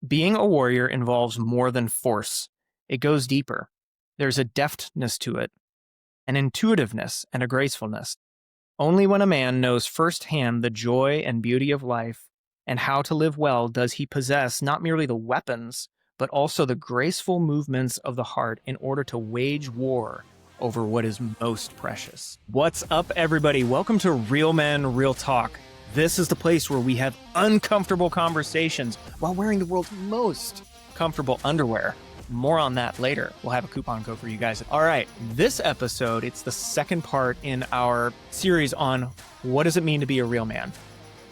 Being a warrior involves more than force. It goes deeper. There's a deftness to it, an intuitiveness, and a gracefulness. Only when a man knows firsthand the joy and beauty of life and how to live well does he possess not merely the weapons, but also the graceful movements of the heart in order to wage war over what is most precious. What's up, everybody? Welcome to Real Men, Real Talk. This is the place where we have uncomfortable conversations while wearing the world's most comfortable underwear. More on that later. We'll have a coupon code for you guys. All right, this episode, it's the second part in our series on what does it mean to be a real man?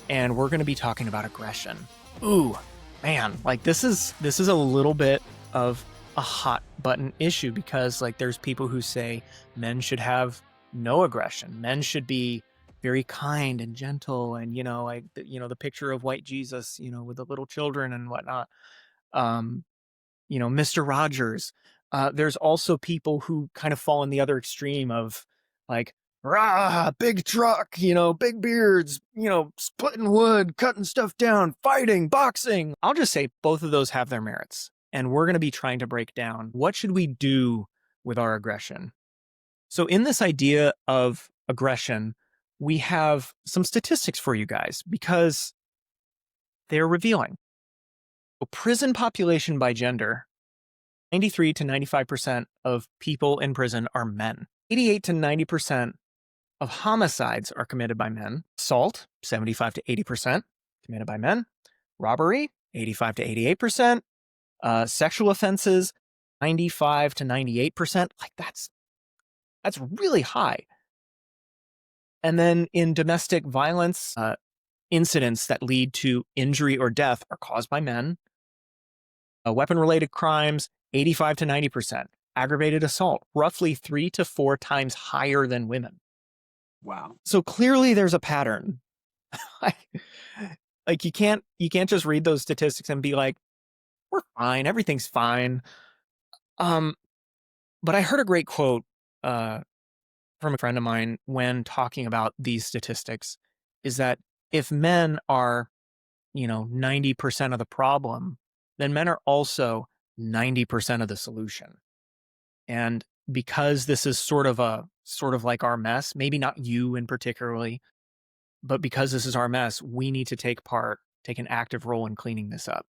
And we're going to be talking about aggression. Ooh, man, like this is a little bit of a hot button issue because like there's people who say men should have no aggression. Men should be very kind and gentle and, the picture of white Jesus, with the little children and whatnot. Mr. Rogers. There's also people who kind of fall in the other extreme of like, rah, big truck, big beards, splitting wood, cutting stuff down, fighting, boxing. I'll just say both of those have their merits. And we're going to be trying to break down what should we do with our aggression. So in this idea of aggression, we have some statistics for you guys because they're revealing. So prison population by gender, 93 to 95% of people in prison are men. 88 to 90% of homicides are committed by men. Assault, 75 to 80% committed by men. Robbery, 85 to 88%. Sexual offenses, 95 to 98%. Like that's really high. And then in domestic violence, incidents that lead to injury or death are caused by men. Weapon-related crimes, 85 to 90%. Aggravated assault, roughly 3 to 4 times higher than women. Wow. So clearly there's a pattern. Like you can't just read those statistics and be like, we're fine, everything's fine. But I heard a great quote from a friend of mine when talking about these statistics is that if men are, 90% of the problem, then men are also 90% of the solution. And because this is sort of like our mess, maybe not you in particularly, but because this is our mess, we need to take an active role in cleaning this up.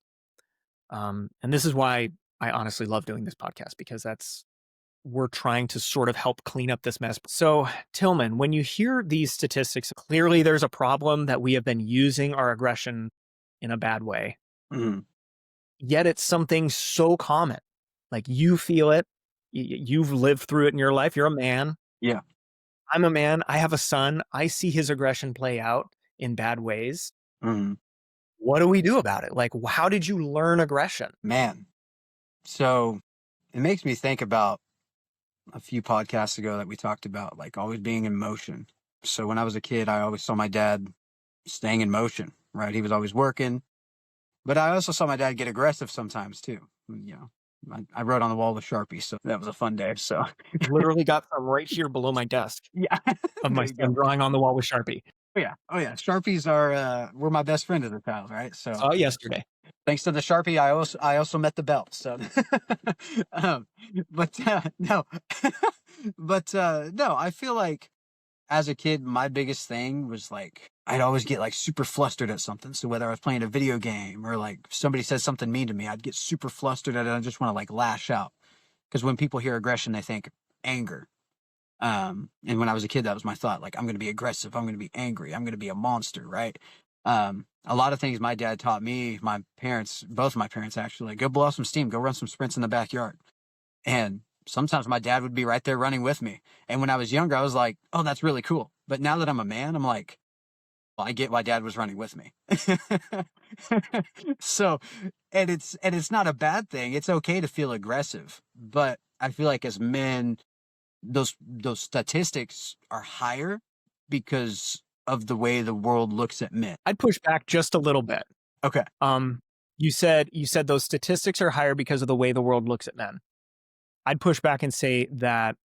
And this is why I honestly love doing this podcast, because we're trying to sort of help clean up this mess. So Tilghman, when you hear these statistics, clearly there's a problem that we have been using our aggression in a bad way. Mm-hmm. Yet it's something so common. Like you feel it. You've lived through it in your life. You're a man. Yeah. I'm a man. I have a son. I see his aggression play out in bad ways. Mm-hmm. What do we do about it? Like, how did you learn aggression? Man. So it makes me think about a few podcasts ago that we talked about, like always being in motion. So when I was a kid, I always saw my dad staying in motion, right? He was always working. But I also saw my dad get aggressive sometimes too. I wrote on the wall with Sharpies, so that was a fun day. So Literally got some right here below my desk. Yeah. Of my son drawing on the wall with Sharpie. Oh yeah. Sharpies were my best friend as a child, right? So saw it yesterday. Thanks to the Sharpie, I also met the belt. So, no, no. I feel like as a kid, my biggest thing was like I'd always get like super flustered at something. So whether I was playing a video game or like somebody says something mean to me, I'd get super flustered at it. I just want to like lash out because when people hear aggression, they think anger. And when I was a kid, that was my thought. Like I'm going to be aggressive. I'm going to be angry. I'm going to be a monster, right? A lot of things my dad taught me, both of my parents actually, like, go blow off some steam, go run some sprints in the backyard. And sometimes my dad would be right there running with me. And when I was younger, I was like, oh, that's really cool. But now that I'm a man, I'm like, well, I get why dad was running with me. So, and it's not a bad thing. It's okay to feel aggressive. But I feel like as men, those statistics are higher because of the way the world looks at men. I'd push back just a little bit. Okay. You said those statistics are higher because of the way the world looks at men. I'd push back and say that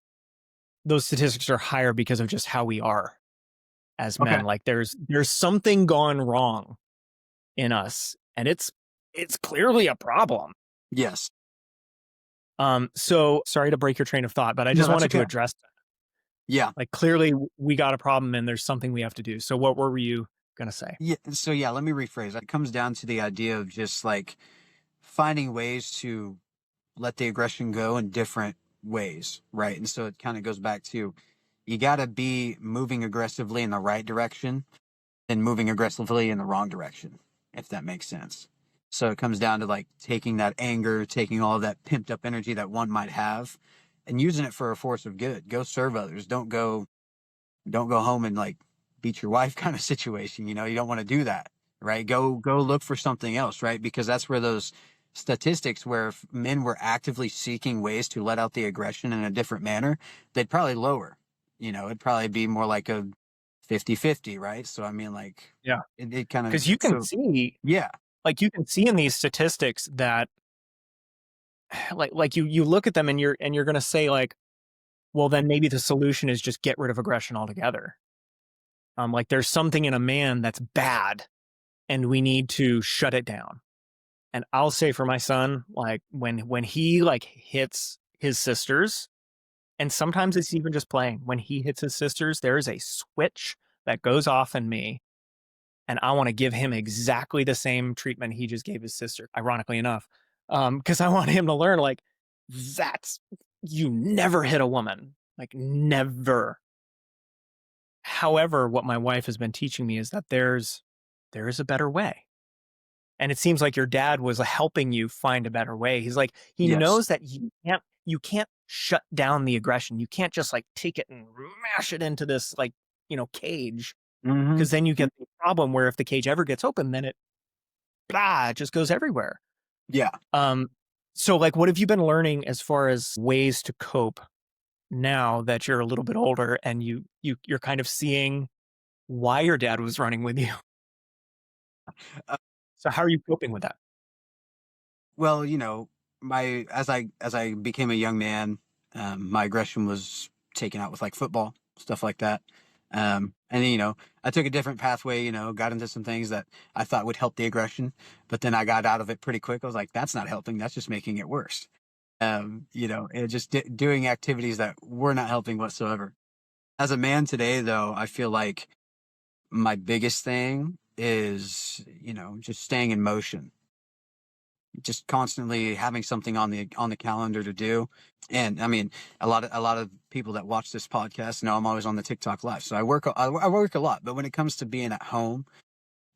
those statistics are higher because of just how we are as men. Okay. Like there's something gone wrong in us, and it's it's clearly a problem. Yes. So sorry to break your train of thought, but I No, just that's wanted to okay. address that. Yeah. Like clearly we got a problem and there's something we have to do. So what were you gonna say? Yeah. So yeah, let me rephrase. It comes down to the idea of just like finding ways to let the aggression go in different ways, right? And so it kind of goes back to you got to be moving aggressively in the right direction and moving aggressively in the wrong direction, if that makes sense. So it comes down to like taking that anger, taking all of that pimped up energy that one might have and using it for a force of good. Go serve others. Don't go home and like beat your wife kind of situation. You know, you don't want to do that, right? Go look for something else, right? Because that's where those statistics where if men were actively seeking ways to let out the aggression in a different manner, they'd probably lower. You know, it'd probably be more like a 50-50, right? So I mean like Yeah. it kind of Because you can so see, yeah. like you can see in these statistics that like you look at them and you're gonna say like, well, then maybe the solution is just get rid of aggression altogether. Like there's something in a man that's bad and we need to shut it down. And I'll say for my son, like when he like hits his sisters, and sometimes it's even just playing. When he hits his sisters, there is a switch that goes off in me, and I want to give him exactly the same treatment he just gave his sister. Ironically enough, because I want him to learn like that's you never hit a woman, like never. However, what my wife has been teaching me is that there is a better way. And it seems like your dad was helping you find a better way. He's like, he Yes. knows that you can't shut down the aggression. You can't just like take it and mash it into this like, cage. Mhm. Cause then you get the problem where if the cage ever gets open, then it just goes everywhere. Yeah. Um, so like what have you been learning as far as ways to cope now that you're a little bit older and you're kind of seeing why your dad was running with you? Uh, So how are you coping with that? well, you know, my as I became a young man, my aggression was taken out with like football, stuff like that. And then, you know, I took a different pathway, you know, got into some things that I thought would help the aggression, but then I got out of it pretty quick. I was like, that's not helping. That's just making it worse. You know, and just doing activities that were not helping whatsoever. As a man today, though, I feel like my biggest thing is, you know, just staying in motion, just constantly having something on the calendar to do. And I mean, a lot of people that watch this podcast know I'm always on the TikTok live. So I work a lot, but when it comes to being at home,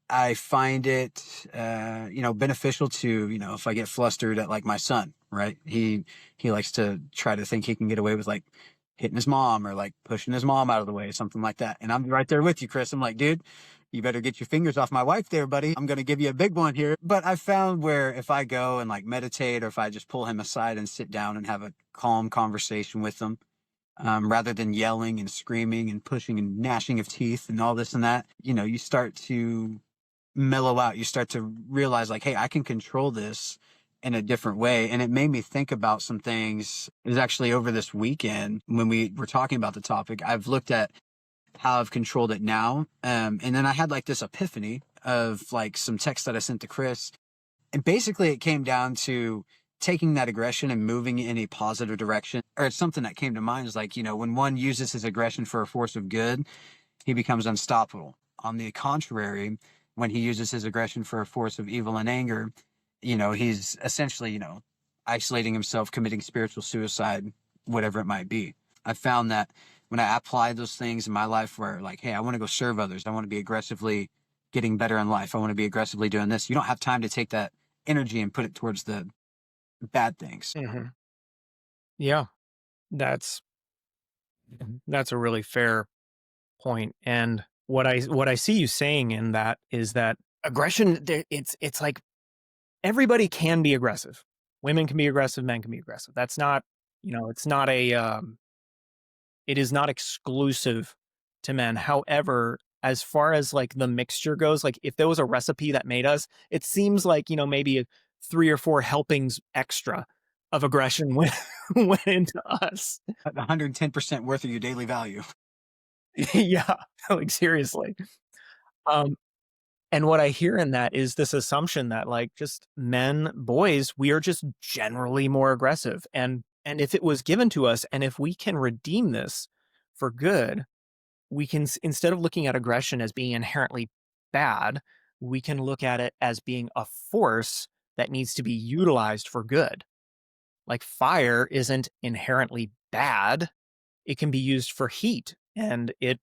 I find it, you know, beneficial to, you know, if I get flustered at like my son, right? He likes to try to think he can get away with like hitting his mom or like pushing his mom out of the way, something like that. And I'm right there with you, Chris. I'm like, dude, you better get your fingers off my wife there, buddy. I'm going to give you a big one here. But I found where if I go and like meditate or if I just pull him aside and sit down and have a calm conversation with him, rather than yelling and screaming and pushing and gnashing of teeth and all this and that, you know, you start to mellow out. You start to realize like, hey, I can control this in a different way. And it made me think about some things. It was actually over this weekend when we were talking about the topic. I've looked at how I've controlled it now. And then I had like this epiphany of like some text that I sent to Chris. And basically it came down to taking that aggression and moving it in a positive direction. Or it's something that came to mind is like, you know, when one uses his aggression for a force of good, he becomes unstoppable. On the contrary, when he uses his aggression for a force of evil and anger, you know, he's essentially, you know, isolating himself, committing spiritual suicide, whatever it might be. I found that when I apply those things in my life where like, hey, I want to go serve others. I want to be aggressively getting better in life. I want to be aggressively doing this. You don't have time to take that energy and put it towards the bad things. Mhm. Yeah, that's that's a really fair point. And what I see you saying in that is that aggression, it's like everybody can be aggressive. Women can be aggressive, men can be aggressive. That's not, it's not it is not exclusive to men. However, as far as like the mixture goes, like if there was a recipe that made us, it seems like, maybe 3 or 4 helpings extra of aggression went went into us. 110% worth of your daily value. Yeah, like seriously. Um, And what I hear in that is this assumption that like just men, boys, we are just generally more aggressive. And if it was given to us and if we can redeem this for good, we can instead of looking at aggression as being inherently bad, we can look at it as being a force that needs to be utilized for good. Like fire isn't inherently bad. It can be used for heat and it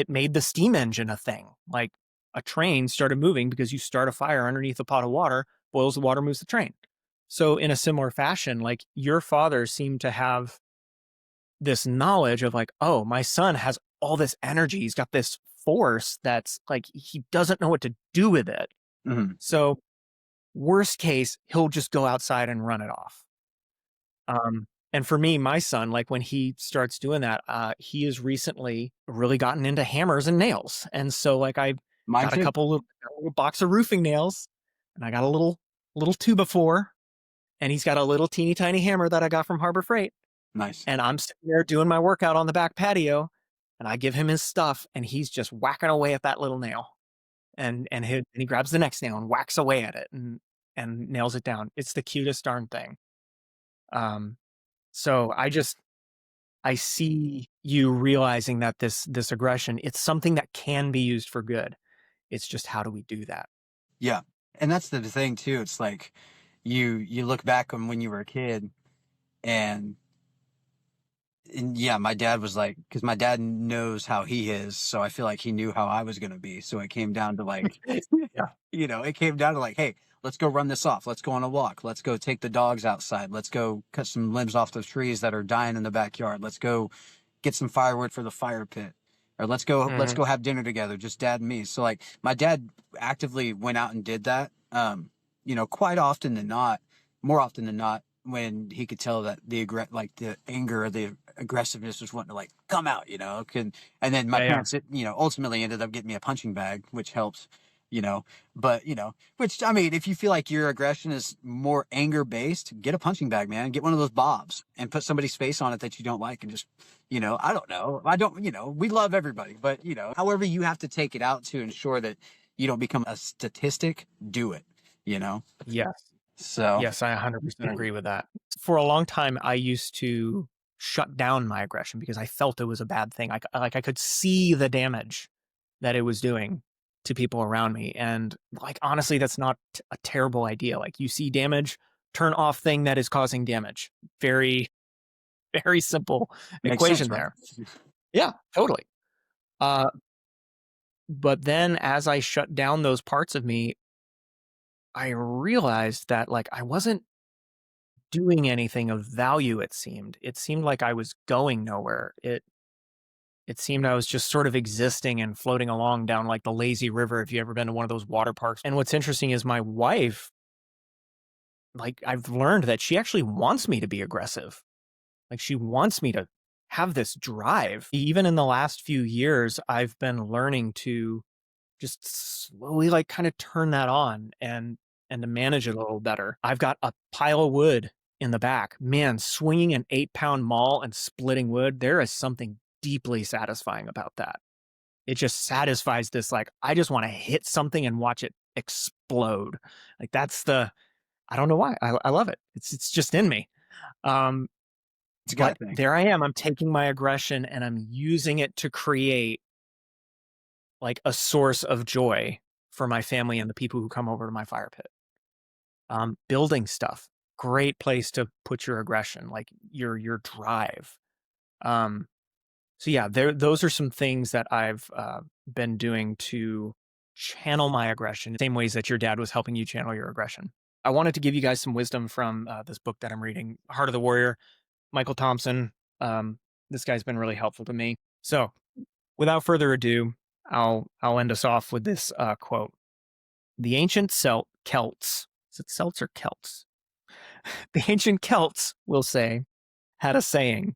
made the steam engine a thing. Like a train started moving because you start a fire underneath a pot of water, boils the water, moves the train. So in a similar fashion, like your father seemed to have this knowledge of like, oh, my son has all this energy. He's got this force that's like he doesn't know what to do with it. Mhm. So worst case, he'll just go outside and run it off. And for me, my son, like when he starts doing that, he has recently really gotten into hammers and nails. And so like I Mine got too. got a little box of roofing nails and I got a little two before, and he's got a little teeny tiny hammer that I got from Harbor Freight. Nice. And I'm sitting there doing my workout on the back patio and I give him his stuff and he's just whacking away at that little nail. And he grabs the next nail and whacks away at it and nails it down. It's the cutest darn thing. Um, so I see you realizing that this aggression, it's something that can be used for good. It's just how do we do that? Yeah. And that's the thing too. It's like you look back on when you were a kid and yeah, my dad was like, because my dad knows how he is, so I feel like he knew how I was going to be. So it came down to like, Yeah. it came down to like, hey, let's go run this off. Let's go on a walk. Let's go take the dogs outside. Let's go cut some limbs off the trees that are dying in the backyard. Let's go get some firewood for the fire pit. Or let's Mhm. go have dinner together, just dad and me. So like my dad actively went out and did that. Quite often than not, more often than not, when he could tell that the anger or the aggressiveness was wanting to like come out, and then my Yeah, yeah. parents, ultimately ended up getting me a punching bag, which helps, you know, but which I mean, if you feel like your aggression is more anger based, get a punching bag, man, get one of those bobs and put somebody's face on it that you don't like and just, I don't know. I don't, we love everybody, but however you have to take it out to ensure that you don't become a statistic, do it, you know? Yes. So Yes, I 100% agree with that. For a long time, I used to shut down my aggression because I felt it was a bad thing. I could see the damage that it was doing to people around me, and like honestly, that's not a terrible idea. Like you see damage, turn off thing that is causing damage. Very, very simple makes sense, equation right? there. Yeah, totally. Uh, but then as I shut down those parts of me, I realized that like I wasn't doing anything of value. It seemed like I was going nowhere. It seemed I was just sort of existing and floating along down like the lazy river if you ever been to one of those water parks. And what's interesting is my wife, like I've learned that she actually wants me to be aggressive. Like she wants me to have this drive. Even in the last few years, I've been learning to just slowly like kind of turn that on and to manage it a little better. I've got a pile of wood in the back. Man, swinging an 8-pound maul and splitting wood, there is something deeply satisfying about that. It just satisfies this like I just want to hit something and watch it explode. Like that's the I don't know why. I love it. It's just in me. Um, It's a guy but thing. there I am. I'm taking my aggression and I'm using it to create like a source of joy for my family and the people who come over to my fire pit. Building stuff, great place to put your aggression, like your drive. Um, so yeah, those are some things that I've been doing to channel my aggression, same ways that your dad was helping you channel your aggression. I wanted to give you guys some wisdom from this book that I'm reading, Heart of the Warrior, Michael Thompson. This guy's been really helpful to me. So without further ado, I'll end us off with this quote. The ancient Celts, is it Celts or Celts? The ancient Celts, will say, had a saying,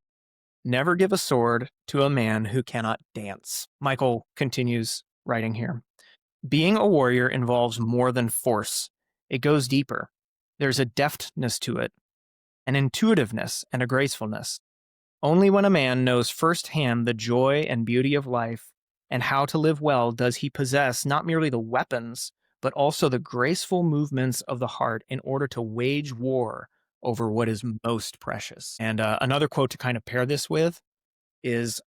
never give a sword to a man who cannot dance. Michael continues writing here. Being a warrior involves more than force. It goes deeper. There's a deftness to it, an intuitiveness and a gracefulness. Only when a man knows firsthand the joy and beauty of life and how to live well does he possess not merely the weapons, but also the graceful movements of the heart in order to wage war over what is most precious. And another quote to kind of pair this with is,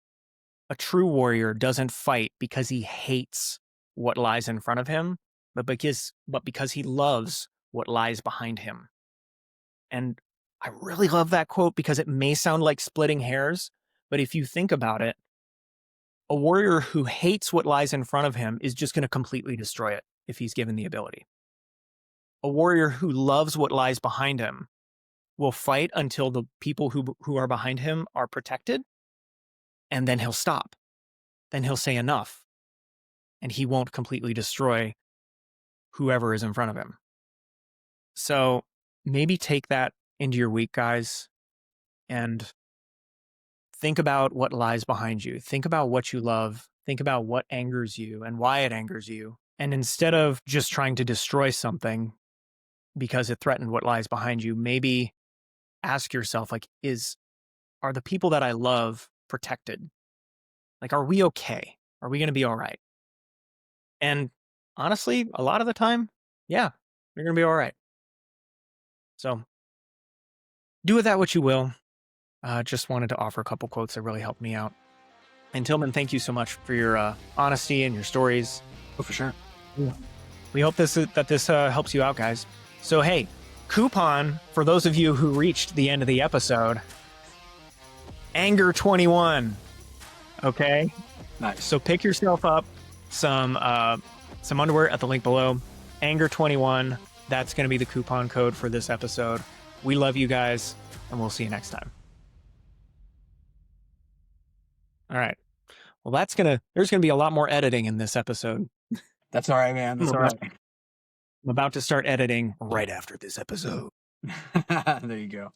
a true warrior doesn't fight because he hates what lies in front of him, but because he loves what lies behind him. And I really love that quote because it may sound like splitting hairs, but if you think about it, a warrior who hates what lies in front of him is just going to completely destroy it if he's given the ability. A warrior who loves what lies behind him will fight until the people who are behind him are protected, and then he'll stop. Then he'll say enough, and he won't completely destroy whoever is in front of him. So maybe take that into your week, guys, and think about what lies behind you. Think about what you love. Think about what angers you and why it angers you. And instead of just trying to destroy something because it threatened what lies behind you, maybe ask yourself, like, are the people that I love protected? Like, are we okay? Are we going to be all right? And honestly, a lot of the time, yeah, you're going to be all right. So do with that what you will. Just wanted to offer a couple quotes that really helped me out. And Tilghman, thank you so much for your honesty and your stories. Oh, for sure. Yeah. We hope that this helps you out, guys. So, hey, coupon for those of you who reached the end of the episode, Anger 21. Okay? Nice. So pick yourself up some underwear at the link below. Anger 21. That's going to be the coupon code for this episode. We love you guys, and we'll see you next time. All right. Well, there's going to be a lot more editing in this episode. That's all right, man. That's all right. I'm about to start editing right after this episode. There you go.